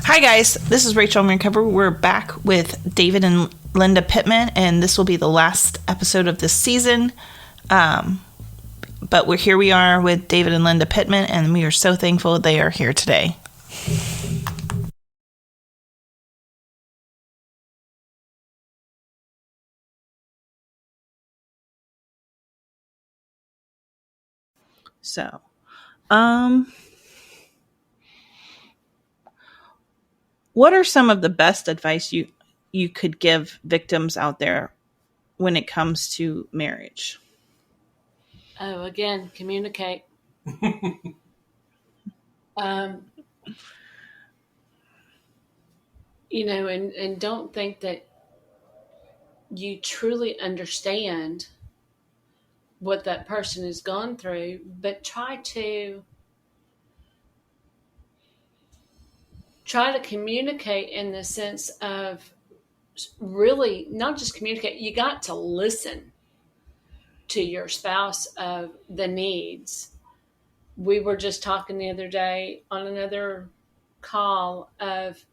Hi, guys. This is Rachel in Recovery. We're back with David and Linda Pittman, and this will be the last episode of this season. But here we are with David and Linda Pittman, and we are so thankful they are here today. So, what are some of the best advice you could give victims out there when it comes to marriage? Oh, again, communicate. um, and don't think that you truly understand what that person has gone through, but try to communicate in the sense of really not just communicate. You got to listen to your spouse of the needs. We were just talking the other day on another call of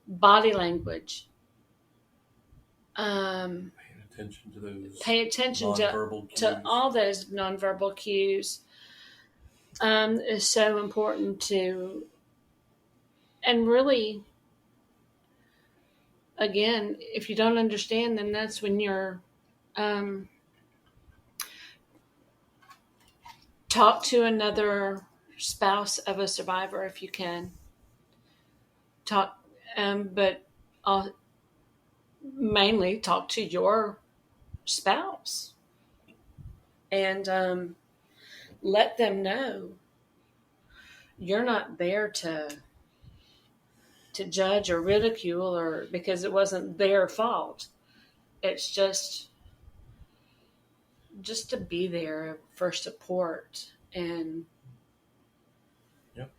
body language. Pay attention to all those nonverbal cues. Is so important to, and really, again, if you don't understand, then that's when you're um, talk to another spouse of a survivor if you can talk, but mainly talk to your spouse and let them know you're not there to judge or ridicule or because it wasn't their fault. It's just to be there for support and yep.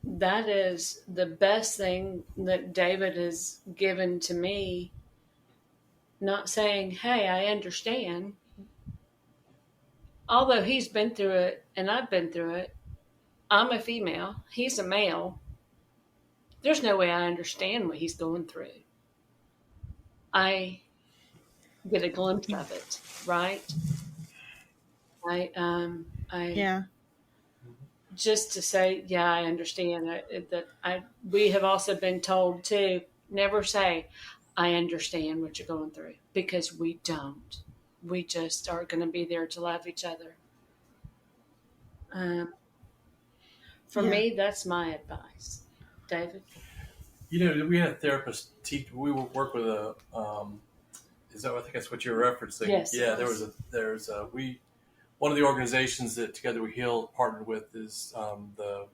That is the best thing that David has given to me. Not saying, hey, I understand, although he's been through it and I've been through it. I'm a female, he's a male. There's no way I understand what he's going through. I get a glimpse of it, right? Yeah. Just to say, yeah, I understand we have also been told to never say, I understand what you're going through, because we don't. We just are going to be there to love each other. For me, that's my advice. David? We had a therapist teach. We work with a. Is that? I think that's what you're referencing. Yes. Yeah, one of the organizations that Together We Heal partnered with is the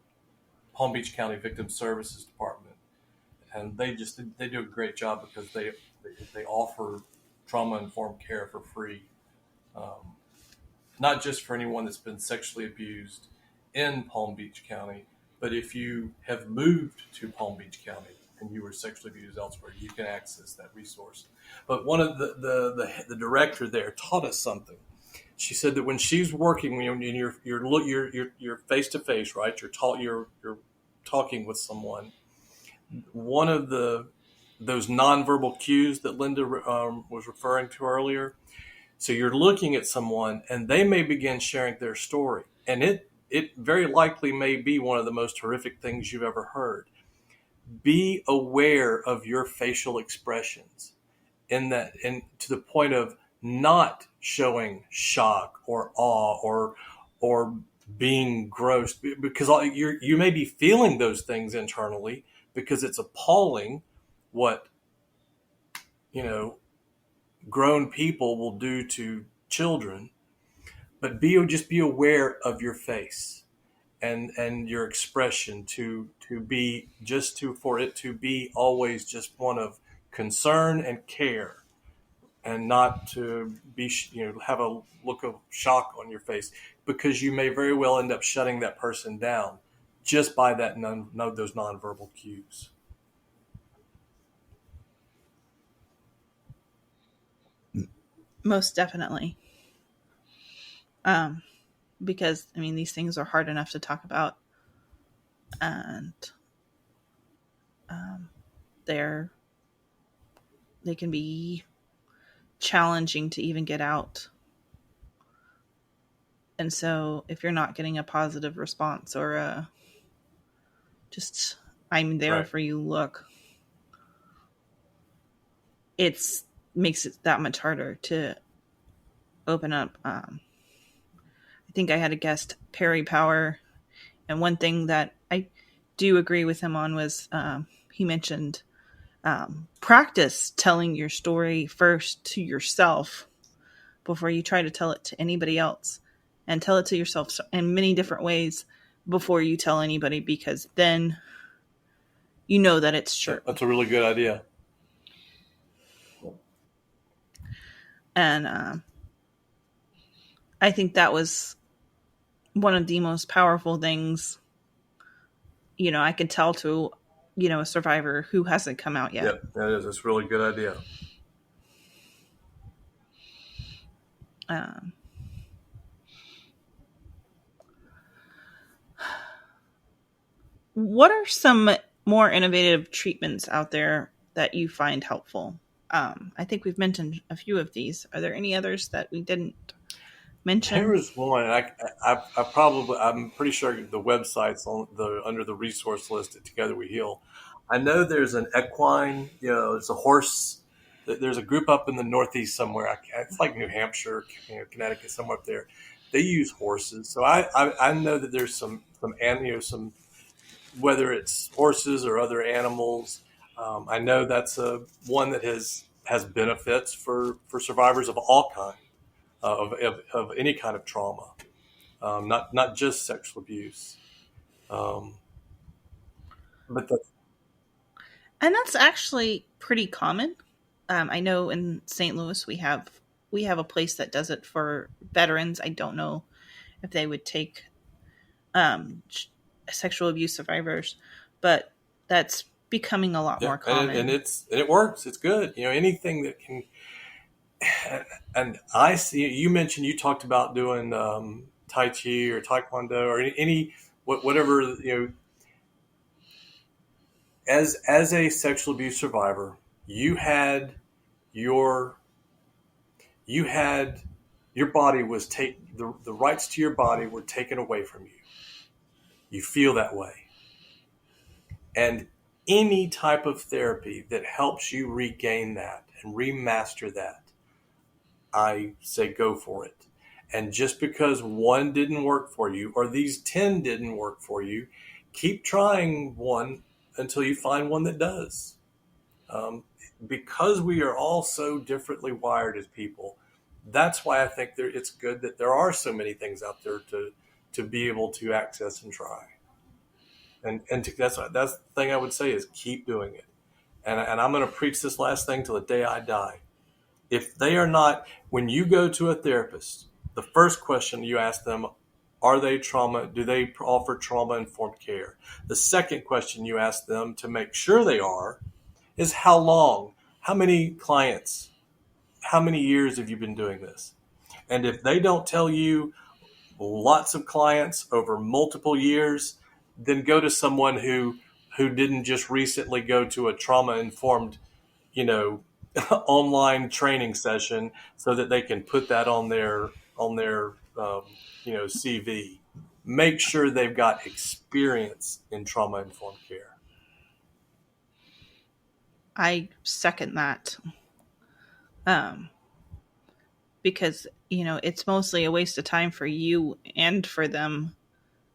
Palm Beach County Victim Services Department, and they do a great job because they offer trauma informed care for free, not just for anyone that's been sexually abused in Palm Beach County, but if you have moved to Palm Beach County and you were sexually abused elsewhere, you can access that resource. But one of the director there taught us something. She said that when she's working, when you're face to face, right? You're talking with someone. One of those nonverbal cues that Linda was referring to earlier. So you're looking at someone, and they may begin sharing their story, and it very likely may be one of the most horrific things you've ever heard. Be aware of your facial expressions and to the point of not showing shock or awe or being gross, because you may be feeling those things internally because it's appalling what grown people will do to children. But just be aware of your face and your expression for it to be always just one of concern and care, and not to be have a look of shock on your face, because you may very well end up shutting that person down just by those nonverbal cues. Most definitely. Because these things are hard enough to talk about, and they're they can be challenging to even get out. And so if you're not getting a positive response or just I'm there Right. for you look, it's makes it that much harder to open up. I think I had a guest, Perry Power, and one thing that I do agree with him on was he mentioned practice telling your story first to yourself before you try to tell it to anybody else, and tell it to yourself in many different ways before you tell anybody, because then you know that it's true. That's a really good idea. And I think that was one of the most powerful things, I could tell to, a survivor who hasn't come out yet. Yep, that is. That's a really good idea. Um, what are some more innovative treatments out there that you find helpful? I think we've mentioned a few of these. Are there any others that we didn't mention? There is one. I'm pretty sure the website's on under the resource list at Together We Heal. I know there's an equine. There's a horse. There's a group up in the Northeast somewhere. It's like New Hampshire, Connecticut, somewhere up there. They use horses, so I know that there's some whether it's horses or other animals. I know that's one that has benefits for survivors of all kinds of any kind of trauma, not just sexual abuse. Um, but That's actually pretty common. I know in St. Louis we have a place that does it for veterans. I don't know if they would take sexual abuse survivors, but that's becoming a lot more common. and it works. It's good. Anything that can. And I see you mentioned you talked about doing Tai Chi or Taekwondo or whatever as a sexual abuse survivor, you had your body was the rights to your body were taken away from you. You feel that way. And any type of therapy that helps you regain that and remaster that, I say go for it. And just because one didn't work for you or these 10 didn't work for you, keep trying one until you find one that does. Because we are all so differently wired as people, that's why I think it's good that there are so many things out there to be able to access and try. And that's the thing I would say is keep doing it. And I'm going to preach this last thing till the day I die. If they are not, when you go to a therapist, the first question you ask them, do they offer trauma-informed care? The second question you ask them to make sure they are is how long, how many clients, how many years have you been doing this? And if they don't tell you lots of clients over multiple years, then go to someone who didn't just recently go to a trauma-informed, online training session so that they can put that on their CV. Make sure they've got experience in trauma-informed care. I second that. Because, it's mostly a waste of time for you and for them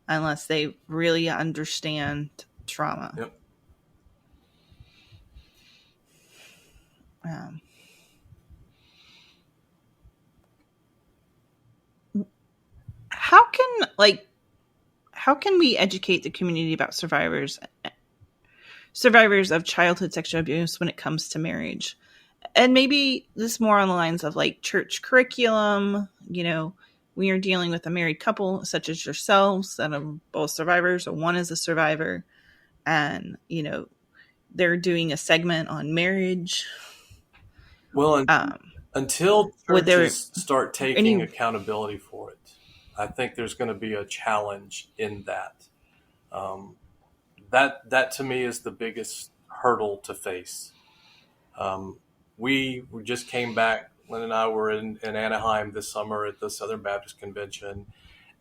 unless they really understand trauma. Yep. How can we educate the community about survivors of childhood sexual abuse when it comes to marriage? And maybe this more on the lines of like church curriculum, when you're dealing with a married couple such as yourselves that are both survivors or one is a survivor, and they're doing a segment on marriage. Well, until churches start taking accountability for it, I think there's going to be a challenge in that. That to me is the biggest hurdle to face. We just came back. Lynn and I were in Anaheim this summer at the Southern Baptist Convention,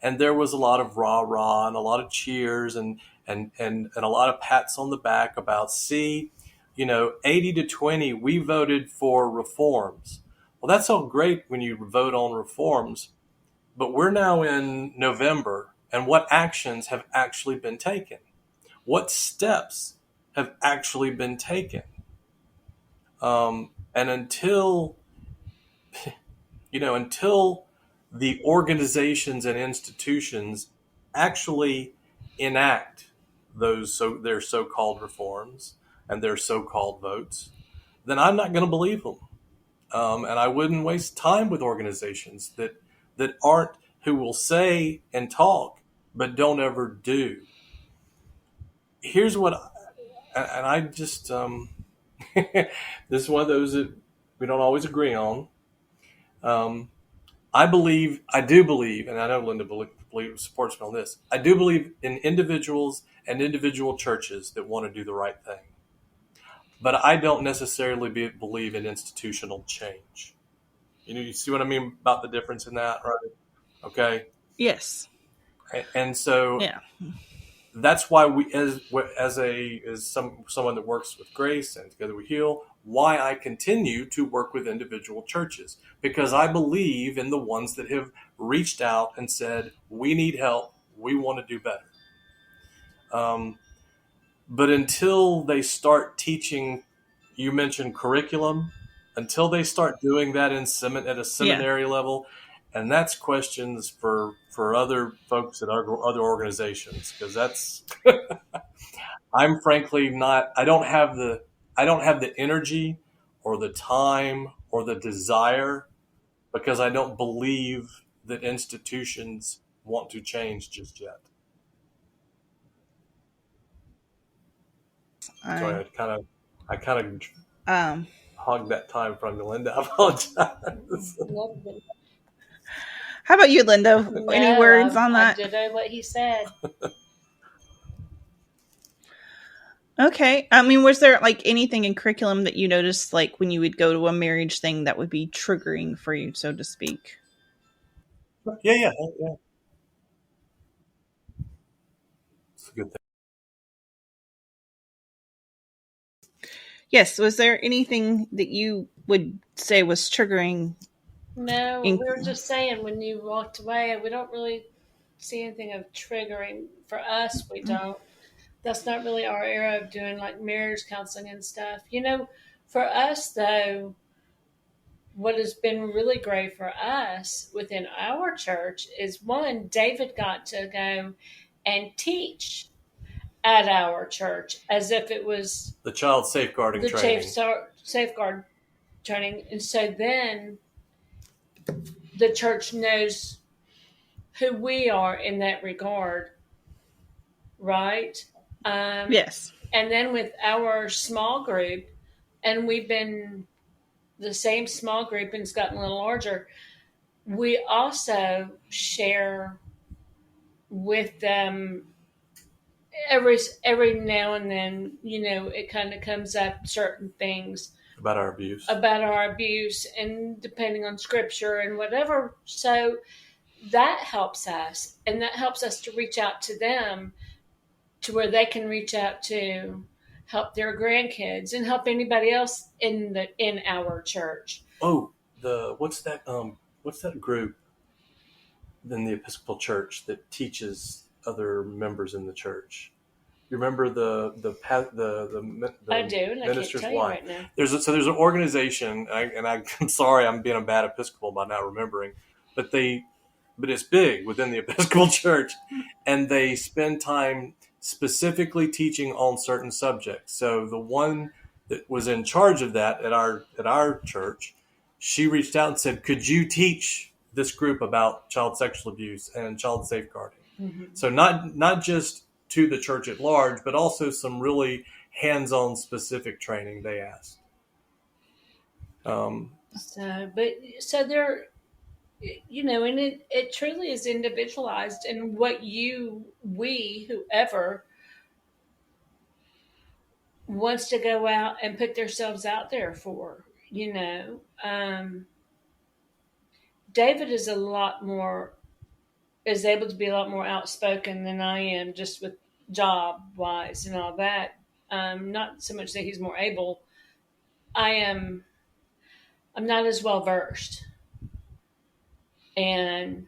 and there was a lot of rah rah and a lot of cheers and a lot of pats on the back about, see, 80-20, we voted for reforms. Well, that's all great when you vote on reforms, but we're now in November, and what actions have actually been taken? What steps have actually been taken? And until the organizations and institutions actually enact their so-called reforms and their so-called votes, then I'm not going to believe them. And I wouldn't waste time with organizations that aren't, who will say and talk but don't ever do. Here's what, and I just this is one of those that we don't always agree on. Um, I do believe, and I know Linda supports me on this. I do believe in individuals and individual churches that want to do the right thing, but I don't necessarily believe in institutional change. You see what I mean about the difference in that, right? Okay, Yes. and so Yeah. that's why we, someone that works with Grace and Together We Heal, why I continue to work with individual churches, because I believe in the ones that have reached out and said, we need help, we want to do better. But until they start teaching, you mentioned curriculum, until they start doing that at a seminary level, and that's questions for other folks at other organizations, because that's I'm frankly not. I don't have the energy or the time or the desire, because I don't believe that institutions want to change just yet. Sorry, I kind of Um, hogged that time from you, Linda. I apologize. how about you, Linda? Any No, words on I that? ditto what he said. Okay. I mean, was there like anything in curriculum that you noticed, like when you would go to a marriage thing, that would be triggering for you, so to speak? Yeah. It's a good thing. Yes. Was there anything that you would say was triggering? No, In, we were just saying when you walked away, we don't really see anything of triggering. For us, we don't. That's not really our era of doing like marriage counseling and stuff. For us though, what has been really great for us within our church is, one, David got to go and teach at our church as if it was The child safeguarding the training. safeguard training. And so then the church knows who we are in that regard, right? yes. And then with our small group, and we've been the same small group and it's gotten a little larger, we also share with them every now and then. It kind of comes up certain things About our abuse and depending on scripture and whatever. So that helps us, and that helps us to reach out to them, to where they can reach out to help their grandkids and help anybody else in our church. Oh, what's that group in the Episcopal Church that teaches other members in the church? You remember the I do, and I can't minister's tell you wife? right now. There's an organization, I'm sorry, I'm being a bad Episcopal by not remembering, but it's big within the Episcopal Church, and they spend time specifically teaching on certain subjects. So the one that was in charge of that at our church, she reached out and said, "Could you teach this group about child sexual abuse and child safeguarding?" Mm-hmm. So not just to the church at large, but also some really hands-on specific training they asked. So there, and it truly is individualized, and whoever wants to go out and put themselves out there for. David is is able to be a lot more outspoken than I am, just with job wise and all that. Not so much that he's more able. I'm not as well versed, and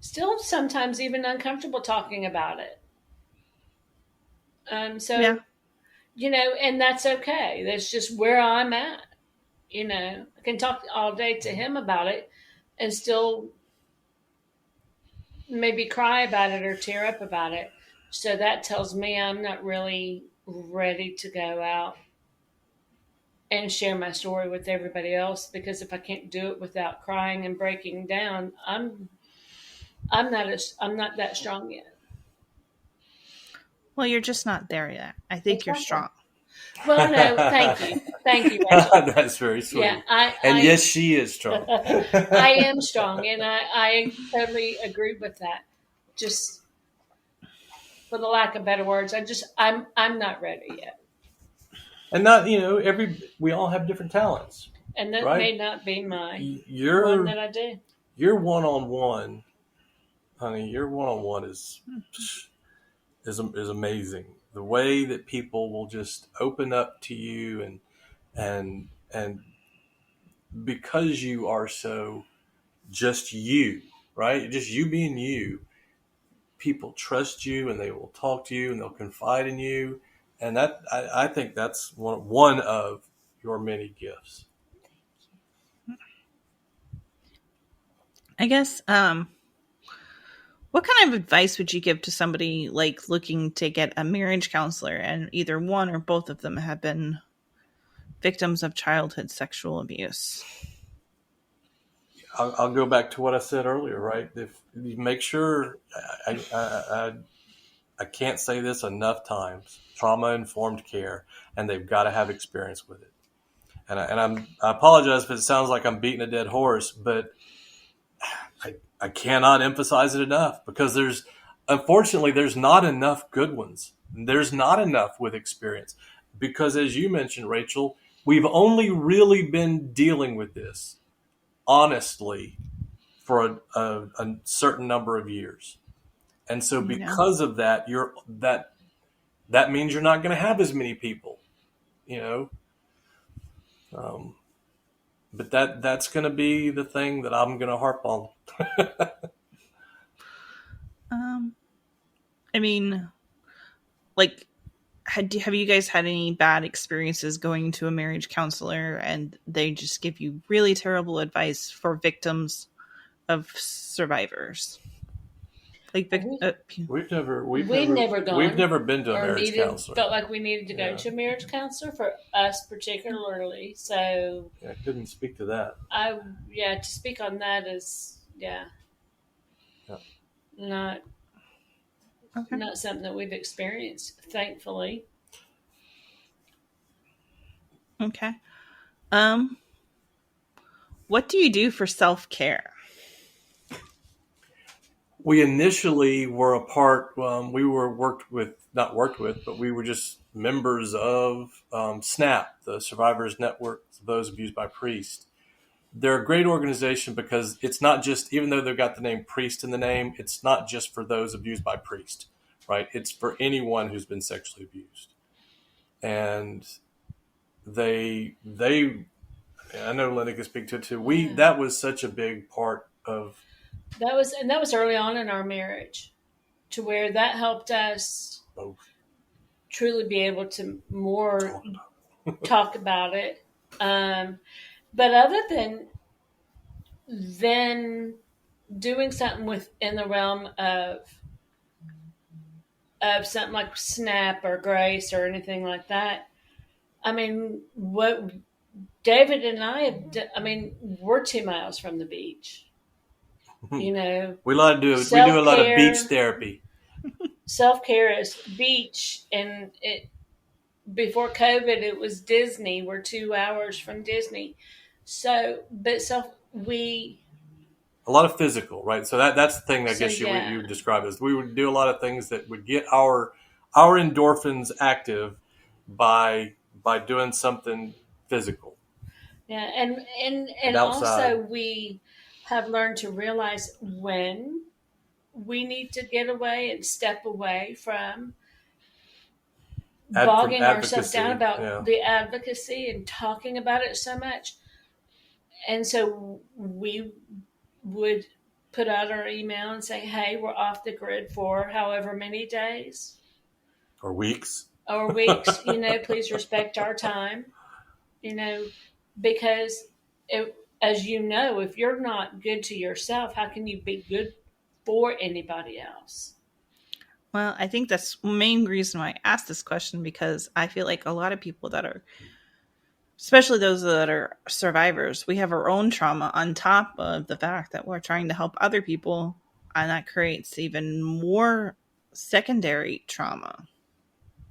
still sometimes even uncomfortable talking about it. So Yeah. and that's okay. That's just where I'm at. I can talk all day to him about it and still maybe cry about it or tear up about it. So that tells me I'm not really ready to go out and share my story with everybody else, because if I can't do it without crying and breaking down, I'm not that strong yet. Well, you're just not there yet. I think you're Exactly. strong. Well, no, thank you, Rachel. That's very sweet. Yeah, and yes, she is strong. I am strong, and I totally agree with that. Just for the lack of better words, I'm not ready yet, And not we all have different talents, and that right? may not be my one Your that I do. your one-on-one, honey, your one-on-one is amazing. The way that people will just open up to you, and because you are so just you, right? Just you being you, people trust you and they will talk to you and they'll confide in you. And I think that's one of your many gifts. I guess what kind of advice would you give to somebody like looking to get a marriage counselor and either one or both of them have been victims of childhood sexual abuse? I'll go back to what I said earlier, right? If you make sure, I can't say this enough times, trauma informed care, and they've got to have experience with it. And I apologize if it sounds like I'm beating a dead horse, but I cannot emphasize it enough, because unfortunately, there's not enough good ones. There's not enough with experience, because as you mentioned, Rachel, we've only really been dealing with this honestly for a certain number of years. And so because of that, that means you're not going to have as many people, but that's going to be the thing that I'm going to harp on. I mean, like, have you guys had any bad experiences going to a marriage counselor and they just give you really terrible advice for victims of survivors? Like, we've never been to a marriage counselor. Felt like we needed to go to a marriage counselor for us particularly. So I couldn't speak to that. To speak on that is not something that we've experienced, thankfully. Okay. What do you do for self-care? We initially were a part. We were not worked with, but we were just members of SNAP, the Survivors Network of Those Abused by Priests. They're a great organization because it's not just, even though they've got the name priest in the name, it's not just for those abused by priest, right? It's for anyone who's been sexually abused. And I know Linda can speak to it too. That was such a big part of that was early on in our marriage, to where that helped us truly be able to more talk about it. But other than doing something within the realm of something like SNAP or Grace or anything like that, I mean, what David and I we're 2 miles from the beach. We do a lot of beach therapy. Self-care is beach, and before COVID, it was Disney. We're 2 hours from Disney. So, but a lot of physical, right? So that's the thing I guess you would describe as we would do a lot of things that would get our endorphins active, by doing something physical Yeah, and and outside. also we have learned to realize when we need to get away and step away from From bogging ourselves down advocacy. about Yeah. the advocacy and talking about it so much. And so we would put out our email and say, hey, we're off the grid for however many days Or weeks. or weeks, please respect our time, you know, because as you know, if you're not good to yourself, how can you be good for anybody else? Well, I think that's the main reason why I asked this question, because I feel like a lot of people that are, especially those that are survivors, we have our own trauma on top of the fact that we're trying to help other people, and that creates even more secondary trauma.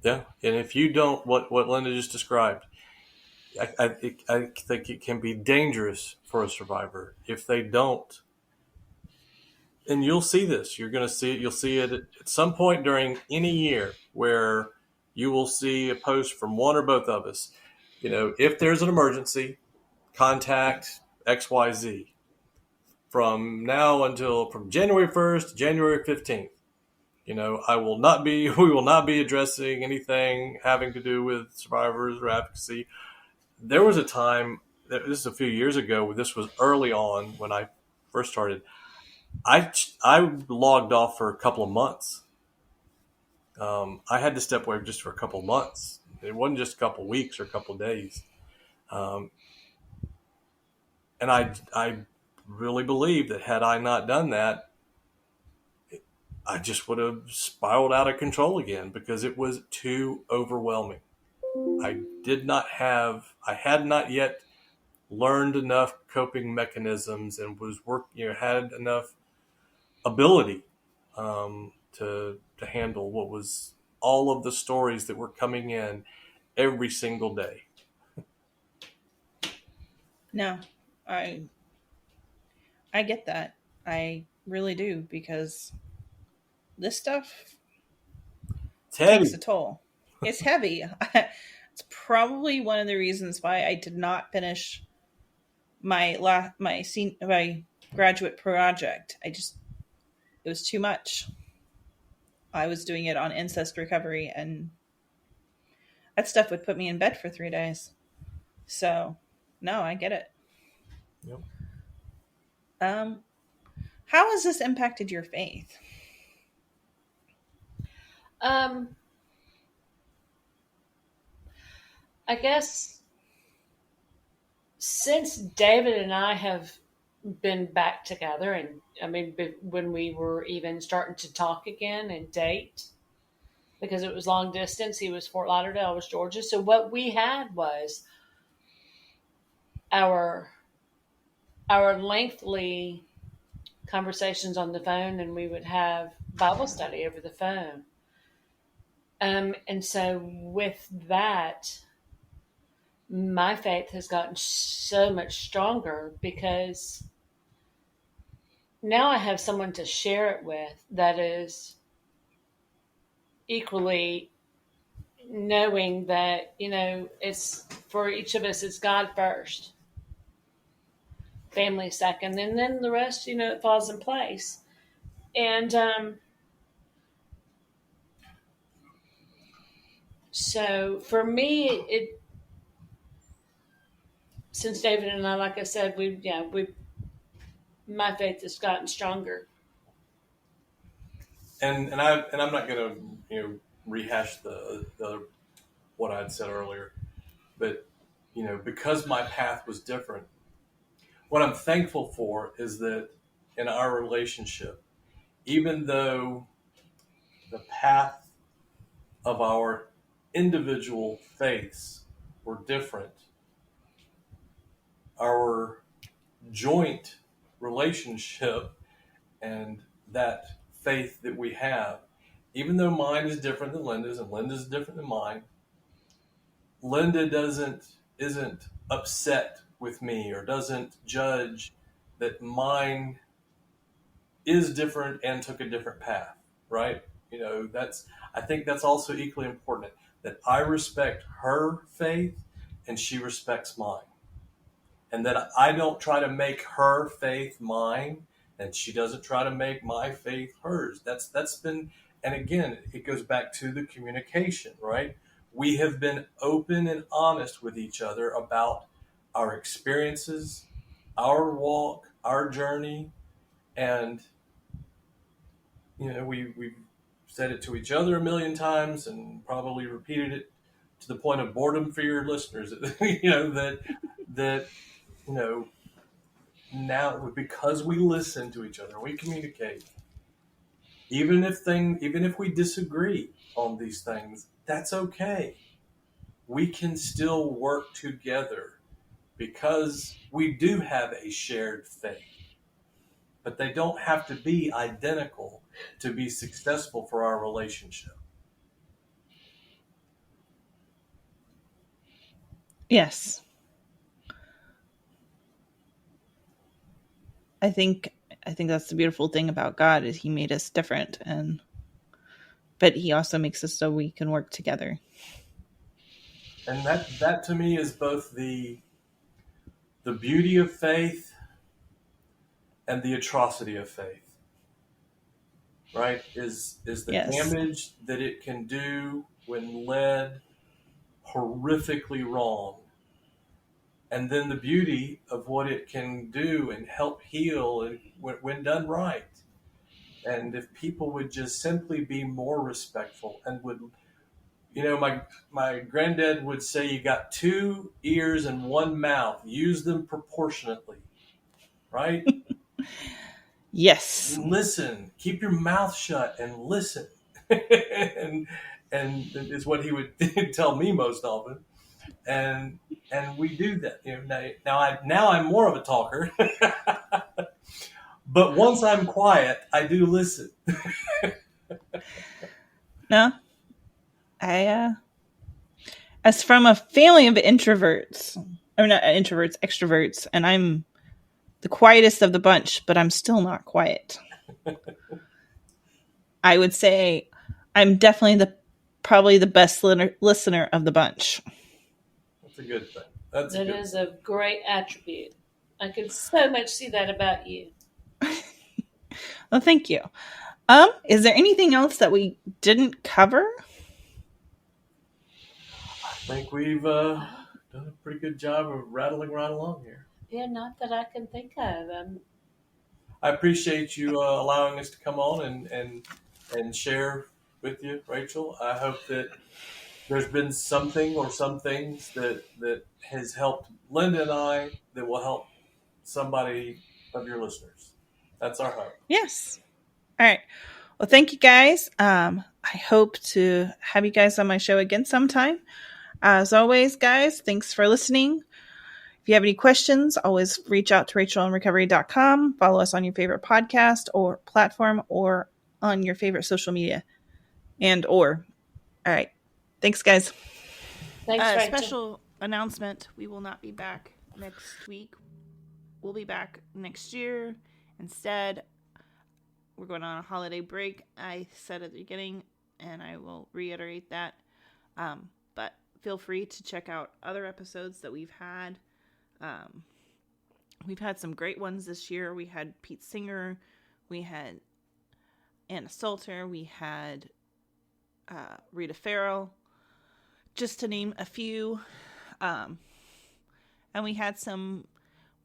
Yeah. And if you don't, what Linda just described, I think it can be dangerous for a survivor if they don't. And you'll see this. You're going to see it. You'll see it at some point during any year where you will see a post from one or both of us. If there's an emergency, contact XYZ from now until from January 1st to January 15th. I will not be, we will not be addressing anything having to do with survivors or advocacy. There was a time, this is a few years ago, this was early on when I first started. I logged off for a couple of months. I had to step away just for a couple of months. It wasn't just a couple of weeks or a couple of days. Um, and I really believe that had I not done that, I just would have spiraled out of control again because it was too overwhelming. I had not yet learned enough coping mechanisms and had enough ability to handle what was all of the stories that were coming in every single day. No, I I get that. I really do, because this stuff It's takes a heavy. toll. It's heavy. It's probably one of the reasons why I did not finish my graduate project. It was too much. I was doing it on incest recovery, and that stuff would put me in bed for 3 days. So, no, I get it. Yep. Um, how has this impacted your faith? Um, I guess since David and I have been back together, and I mean, when we were even starting to talk again and date, because it was long distance. He was Fort Lauderdale, I was Georgia. So what we had was our our lengthy conversations on the phone, and we would have Bible study over the phone. And so with that, my faith has gotten so much stronger because now I have someone to share it with that is equally knowing that, it's for each of us, it's God first, family second, and then the rest, it falls in place. And so for me, it since David and I, like I said, we my faith has gotten stronger. And I'm not going to rehash the what I had said earlier, but because my path was different, what I'm thankful for is that in our relationship, even though the path of our individual faiths were different, our joint relationship and that faith that we have, even though mine is different than Linda's and Linda's different than mine, Linda isn't upset with me or doesn't judge that mine is different and took a different path, right? That's I think that's also equally important. that I respect her faith and she respects mine. And that I don't try to make her faith mine and she doesn't try to make my faith hers. That's been, and again, it goes back to the communication, right? We have been open and honest with each other about our experiences, our walk, our journey, and we've said it to each other a million times and probably repeated it to the point of boredom for your listeners. that now because we listen to each other, we communicate. Even if we disagree on these things, that's okay. We can still work together because we do have a shared faith. But they don't have to be identical to be successful for our relationship. Yes. I think that's the beautiful thing about God is he made us different, but he also makes us so we can work together. And that to me is both the beauty of faith and the atrocity of faith. Right? Is the damage that it can do when led horrifically wrong. And then the beauty of what it can do and help heal when done right. And if people would just simply be more respectful and would, my granddad would say, you got 2 ears and 1 mouth, use them proportionately, right? Yes. Listen, keep your mouth shut and listen. and is what he would tell me most often. And we do that. Now I'm more of a talker. But once I'm quiet, I do listen. No. As from a family of introverts, or not introverts, extroverts, and I'm the quietest of the bunch, but I'm still not quiet. I would say I'm definitely probably the best listener of the bunch. That's a good thing. That is a great attribute. I can so much see that about you. Well, thank you. Is there anything else that we didn't cover? I think we've done a pretty good job of rattling right along here. Yeah, not that I can think of. I appreciate you allowing us to come on and share with you, Rachel. I hope that there's been something or some things that has helped Linda and I that will help somebody of your listeners. That's our hope. Yes. All right. Well, thank you guys. I hope to have you guys on my show again sometime. As always, guys, thanks for listening. If you have any questions, always reach out to rachelinrecovery.com. Follow us on your favorite podcast or platform or on your favorite social media All right. Thanks, guys. Thanks, Rachel. Special announcement. We will not be back next week. We'll be back next year. Instead, we're going on a holiday break. I said at the beginning, and I will reiterate that. But feel free to check out other episodes that we've had. We've had some great ones this year. We had Pete Singer. We had Anna Salter. We had Rita Farrell, just to name a few. And we had some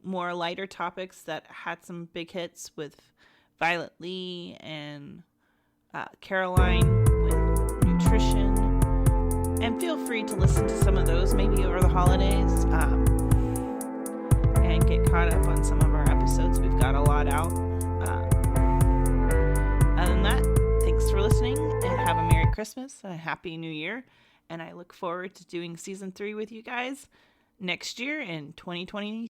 more lighter topics that had some big hits with Violet Lee and Caroline with nutrition. And feel free to listen to some of those maybe over the holidays and get caught up on some of our episodes. We've got a lot out. Other than that, thanks for listening and have a Merry Christmas and a Happy New Year. And I look forward to doing season 3 with you guys next year in 2020.